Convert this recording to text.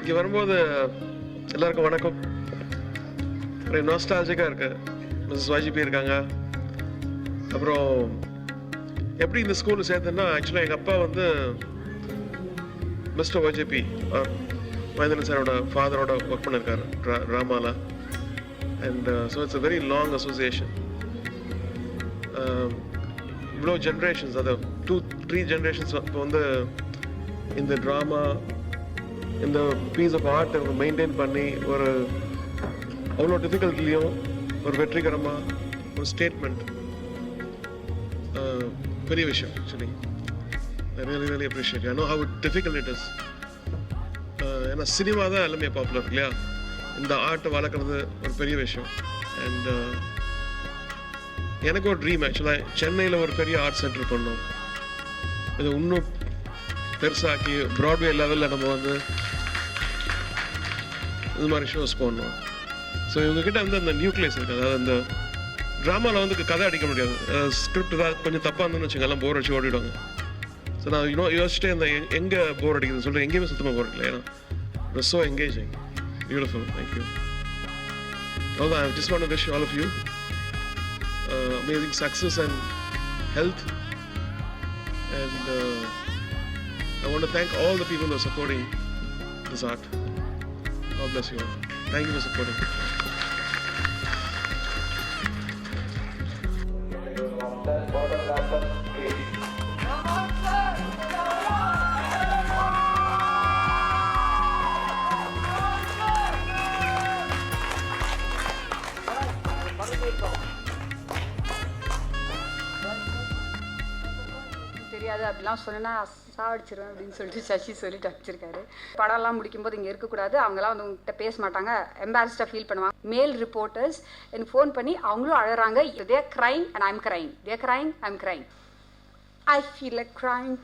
இங்கே வரும்போது எல்லாருக்கும் வணக்கம். ஒரு நாஸ்டாலஜிக்காக இருக்கு. மிஸ்ஸஸ் YGP இருக்காங்க. அப்புறம் எப்படி இந்த ஸ்கூலில் சேர்த்தேன்னா, ஆக்சுவலாக எங்கள் அப்பா வந்து மிஸ்டர் YGP மகேந்திரன் சாரோட ஃபாதரோட ஒர்க் பண்ணியிருக்காரு ட்ராமாவில். And so it's a very long association. இவ்வளோ ஜென்ரேஷன்ஸ், அதை 2-3 ஜென்ரேஷன்ஸ் இப்போ வந்து இந்த ட்ராமா, இந்த பீஸ் ஆஃப் ஆர்ட் மெயின்டைன் பண்ணி ஒரு அவ்வளோ டிஃபிகல்ட்லேயும் ஒரு வெற்றிகரமாக ஒரு ஸ்டேட்மெண்ட், பெரிய விஷயம். Actually I really appreciate. I know how difficult it is. ஏன்னா சினிமா தான் எல்லாமே பாப்புலர் இல்லையா? இந்த ஆர்ட்டை வளர்க்குறது ஒரு பெரிய விஷயம். அண்ட் எனக்கு ஒரு ட்ரீம் ஆக்சுவலாக சென்னையில் ஒரு பெரிய ஆர்ட் சென்டர் பண்ணோம். இது இன்னும் பெருசாக்கி ப்ராட்வே லெவலில் நம்ம வந்து இது மாதிரி ஷோஸ் போடணும். ஸோ இவங்ககிட்ட வந்து அந்த நியூக்ளியஸ் இருக்குது. அதாவது அந்த ட்ராமாவில் வந்து கதை அடிக்க முடியாது. ஸ்கிரிப்ட் ஏதாவது கொஞ்சம் தப்பாக இருந்துன்னு வச்சுங்க, எல்லாம் போர் அடிச்சு ஓடிடுவாங்க. ஸோ நான் யோசிச்சுட்டே அந்த எங்கே போர் அடிக்குதுன்னு சொல்லிட்டு எங்கேயுமே சுத்தமாக போர் அடிக்கல. ஏன்னா it was so engaging, beautiful. Thank you. I just want to wish all of you amazing success and health. And I want to thank all the people who are supporting this art. God bless you all. Thank you for supporting. தெரியாது அப்படிலாம் சொன்னா சாவடிச்சிருவேன் அப்படின்னு சொல்லிட்டு சசி சொல்லிட்டு அடிச்சிருக்காரு. படம்லாம் முடிக்கும்போது இங்கே இருக்கக்கூடாது, அவங்களாம் வந்து உங்ககிட்ட பேச மாட்டாங்க, எம்பாரஸ்டாக ஃபீல் பண்ணுவாங்க. மேல் ரிப்போர்ட்டர்ஸ் எனக்கு ஃபோன் பண்ணி அவங்களும் அழறாங்க. They're crying and I'm crying, they're crying, I'm crying. I feel like crying.